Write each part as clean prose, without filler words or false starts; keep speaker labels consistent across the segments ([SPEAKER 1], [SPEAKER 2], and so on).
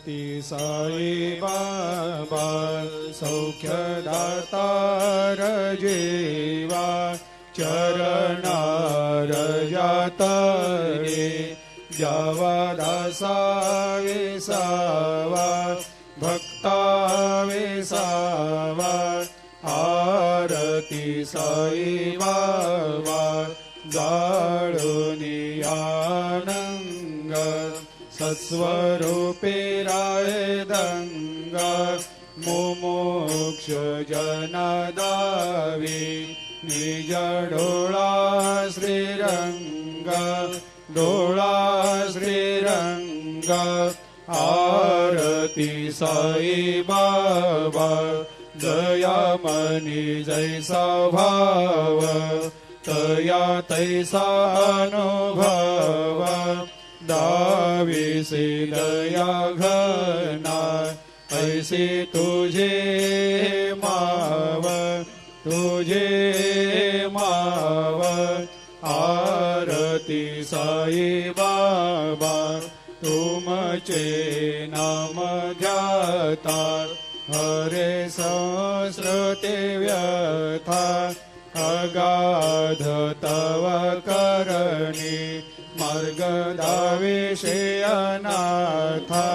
[SPEAKER 1] ती साई बाबा सौख्यदातार जीवा चरणार जातरे जावा दासा विसावा भक्ता विसावा आरती साई बाबा जाळूनी आनंग सत्स्वरूपे राय दंग मुमुक्ष जनदावी निज डोळा श्रीरंग डोळा श्रीरंग आरती साई बाबा दयामनी जैसा भाव तया तैसा अनुभव दाविसे दया घना ऐसे तुझे माव तुझे माव आरती साई बाबा तुमचे नाम ध्याता हरे संस्कृते व्यथा अगाध तव करणी मार्ग दाविषे अनाथा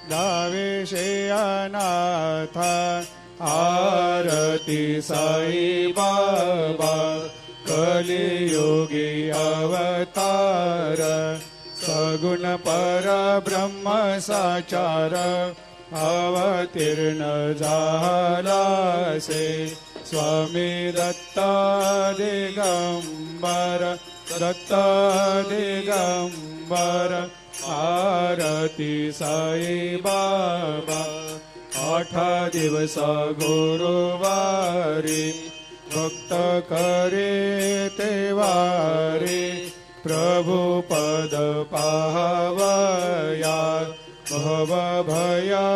[SPEAKER 1] दाविषे अनाथा आरती साई बाबा कलियुगी अवतार सगुण परब्रह्म साचार अवतीर्ण झालासे स्वामी दत्त दिगंबर दत्त दिगंबर आरती साई बाबा 8 दिवस गुरुवारी भक्त करे तेवारी प्रभु पद पाहवया भव भया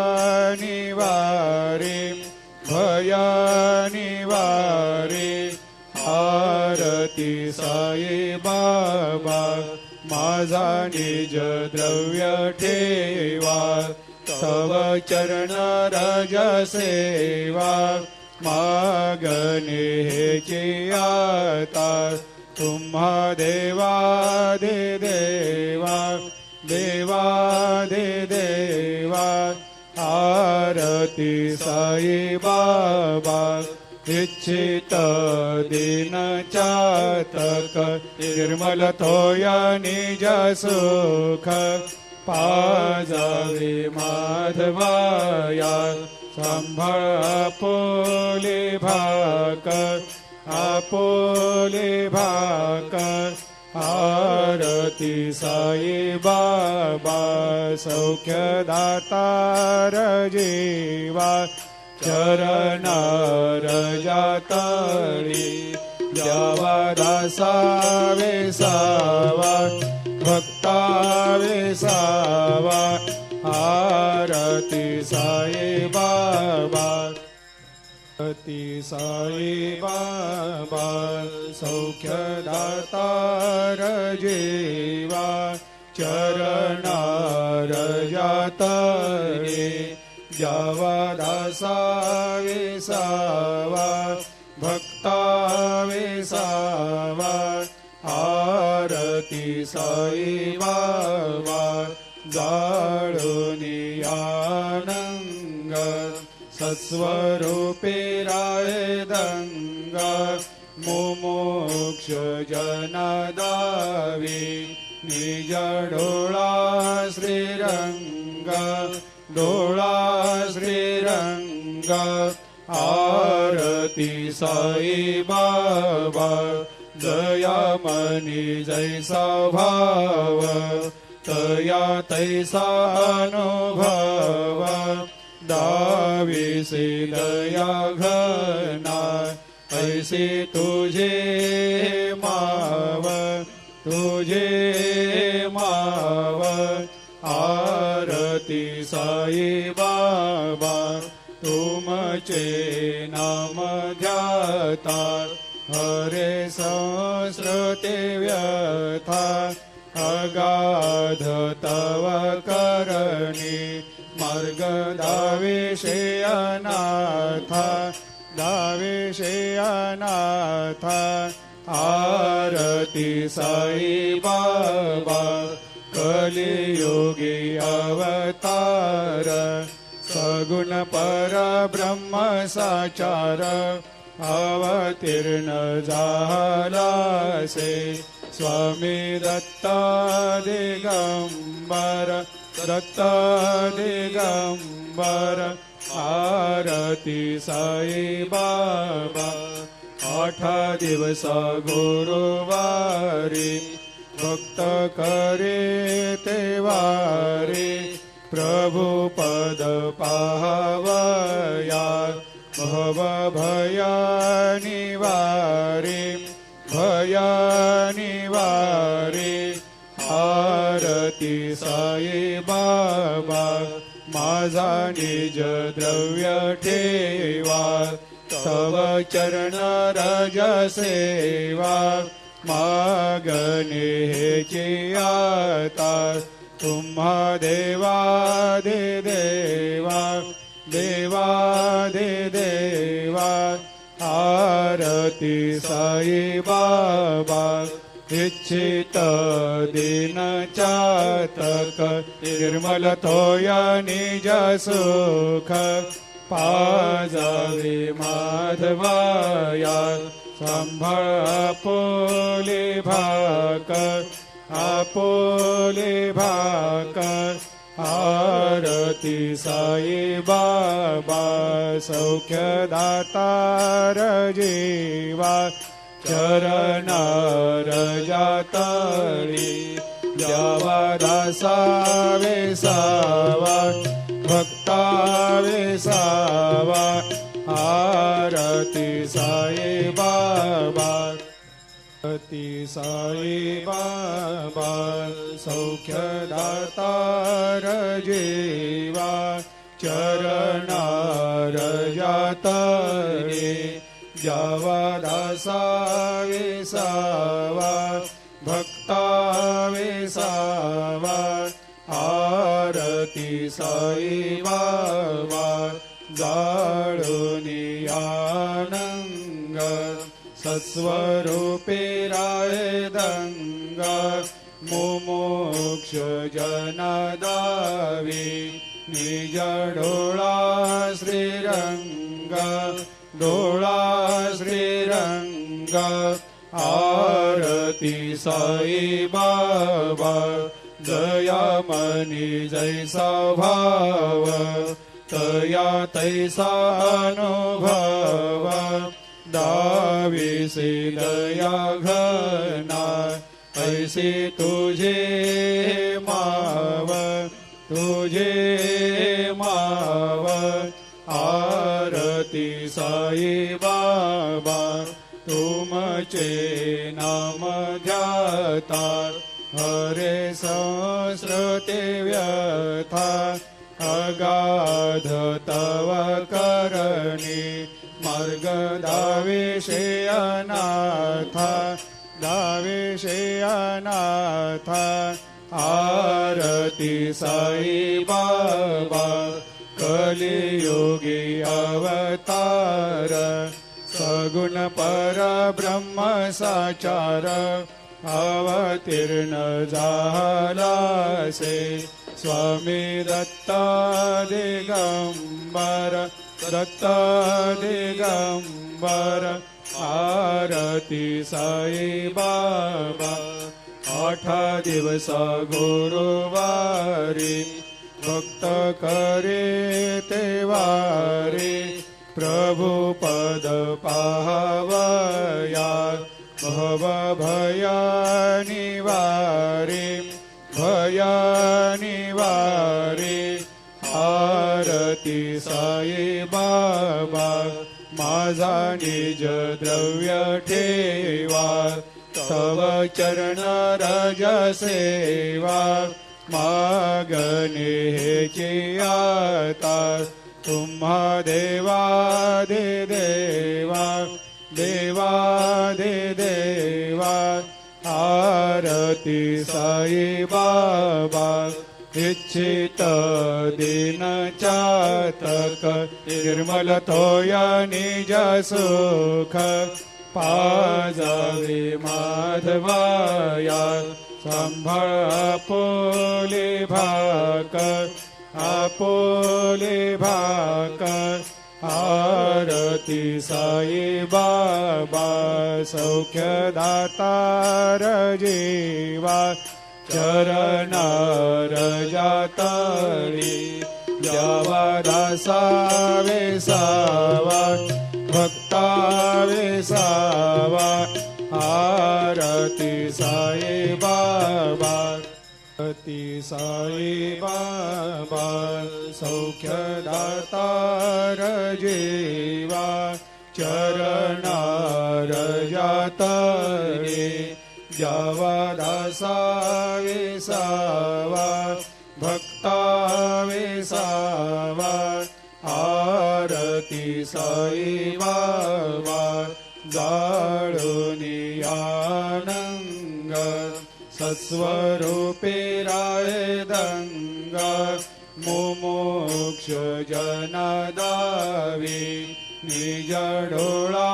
[SPEAKER 1] निवारी भया निवारी आरती साई बाबा माझा निज द्रव्य ठेवा तव चरण रज सेवा मागणे हेची आता तुम्हा देवादि देवा देवादि देवा आरती साई बाबा इच्छित दिन चातक निर्मल थोया निज सुख पाजावे माधवाया सांभाळ आपोले भाक आपोले भाक आरती साई बाबा सौख्यदातार जीवा चरणार जातळी द्यावा दासा विसावा भक्ता विसावा आरती साई बाबा आरती साई बाबा सौख्यदातार जीवा चरणार जातळे जावा दासा विसावा भक्ता विसावा आरती साई बाबा जाळूनी आनंग सत्स्वरूपे राय दंग मुमुक्ष जनदावी निज डोळा श्रीरंग डोळा श्रीरंग आरती साई बाबा दयामनी जैसा भाव तया तैसा अनुभव दाविसे दया घना ऐसे तुझे माव तुझे माव आरती साई बाबा तुमचे नाम ध्याता हरे संस्कृते व्यथा अगाध तव करणी मार्ग दाविषे अनाथा दाविषे अनाथा आरती साई बाबा कलियुगी अवतार सगुण परब्रह्म साचार अवतीर्ण झालासे स्वामी दत्ता दिगंबर दत्ता दिगंबर आरती साई बाबा 8 दिवस गुरुवारी भक्त करे ते वारी प्रभु पद पावया भव भया निवारी भया निवारी आरती साई बाबा माझा निज द्रव्य ठेवा तव चरण रज सेवा मागणे हेची आता तुम्हा देवादि देवा देवादि देवा आरती साई बाबा इच्छित दिन चातक निर्मल थोया निज सुख पाजावे माधवाया संभाळ आपोले भाकर आपोले भाकर आरती साई बाबा सौख्यदातार जीवा चरणार जातळी द्यावा दासा वेसावा भक्ता वेसावा आरती साई बाबा आरती साई बाबा सौख्यदातार जीवा चरणार जातळे द्यावा दासा वेसावा भक्ता वेसावा आरती साई बाबा जाळूनी आनंग सस्वरूपे राय दंग मुमुक्ष जनदावी निज डोळा श्रीरंग डोळा श्रीरंग आरती साई बाबा जया मनी जैसा भाव तया तैसा अनुभव दाविसे दया घना ऐसे तुझे माव तुझे माव आरती साई बाबा तुमचे नाम ध्याता हरे सहस्रते व्यथा अगाध तव करणी मार्ग दाविषे अनाथा दाविषे अनाथा आरती साई बाबा कलियुगी अवतार सगुण परब्रह्म साचार अवतीर्ण झालासे स्वामी दत्ता दिगंबर दत्ता दिगंबर आरती साई बाबा 8 दिवस गुरुवारी भक्त करे ते वारी प्रभु पद पावया भव भया निवारी भया निवारी आरती साई बाबा माझा निज द्रव्य ठेवा तव चरण रज सेवा मागणे हेची आता तुम्हा देवादि देवा देवादि देवा आरती साई बाबा इच्छित दीन चातक निर्मल तोया निज सुख पाजावे माधवाया सांभाळ आपोले भाकर आरती साई बाबा सौख्य दातार जीवा चरणार जातळी द्यावा दासा वेसावा भक्ता वेसावा आरती साई बाबा आरती साई बाबा सौख्य दातार जीवा चरणार जातळे द्यावा दासा वेसावा भक्ता वेसावा आरती साई बाबा जाळूनी आनंग सत्स्वरूपे राय दंग मुमुक्ष जनादावी निज डोळा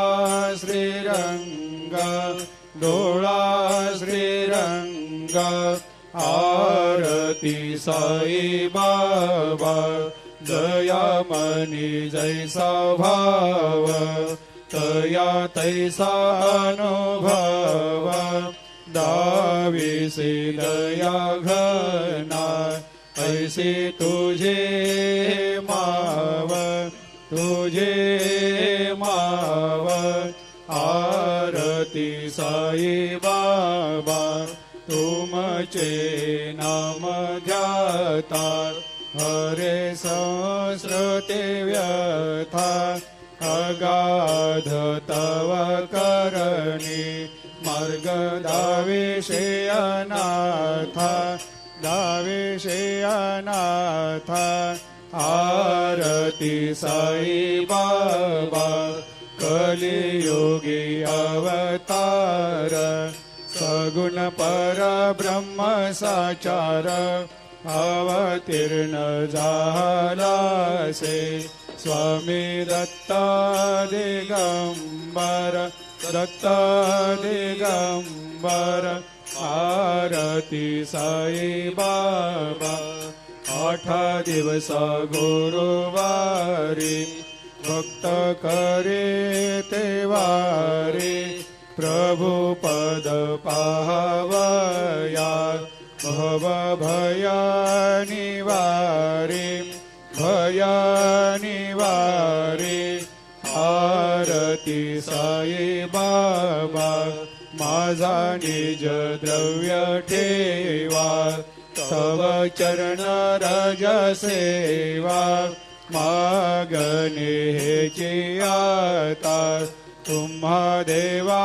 [SPEAKER 1] श्रीरंग आरती साई बाबा दयामनी जैसा भाव तया तैसा अनुभव दाविसे दया घना ऐसे तुझे माव आरती साई बाबा तुमचे नाम ध्याता हरे संस्कृते व्यथा अगाध तव करणी मार्ग दाविषे अनाथ आरती साई बाबा कलियुगी अवतार सगुण परब्रह्म साचार अवतीर्ण झालासे स्वामी दत्ता दिगंबर आरती साई बाबा 8 दिवस गुरुवारी भक्त करे ते वारी प्रभु पद पाहवया भव भया निवारी आरती साई बाबा माझा निज द्रव्य ठेवा तव चरण रज सेवा मागणे हेची आता तुम्हा देवा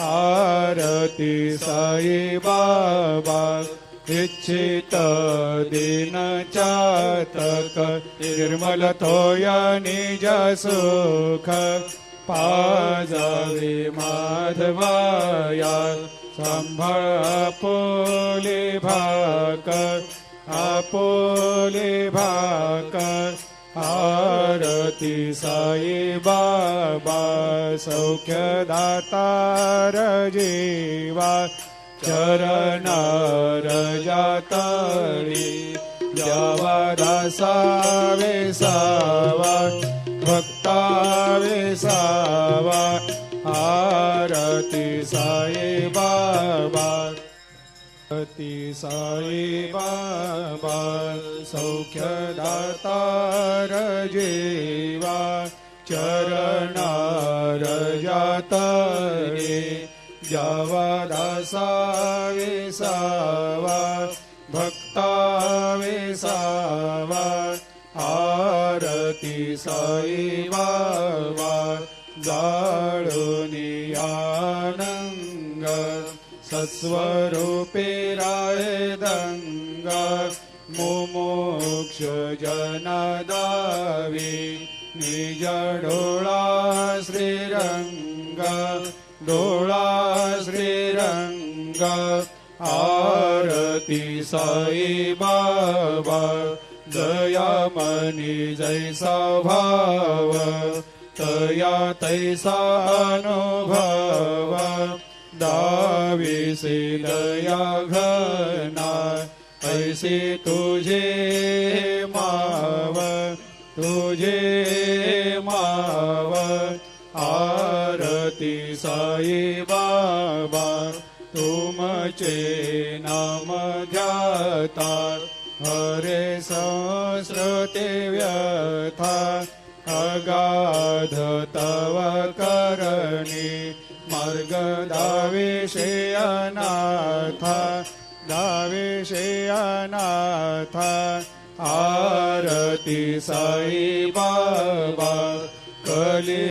[SPEAKER 1] आरती साई बाबा इच्छित दीन चातक निर्मल तोया निज सुख पाजावे माधवाया सांभाळ आपोले भाकर आरती साई बाबा सौख्य दातार जीवा चरणार जातळी द्यावा दासा वेसावा भक्ता वेसावा आरती साई बाबा आरती साई बाबा सौख्य दातार जीवा चरणार जातळे द्यावा दासा वेसावा भक्ता वेसावा आरती साई बाबा जाळूनी आनंग सत्स्वरूपे राय दंग मुमुक्ष जनादावी निज डोळा श्रीरंग डोळा श्रीरंग आरती साई बाबा जया मनी जैसा भाव तया तैसा अनुभव दाविसे दया घना ऐसे तुझे माव आरती साई बाबा तुमचे नाम ध्याता हरे सहस्रते व्यथा अगाध तव करणी मार्ग दाविषे अनाथ आरती साई बाबा कली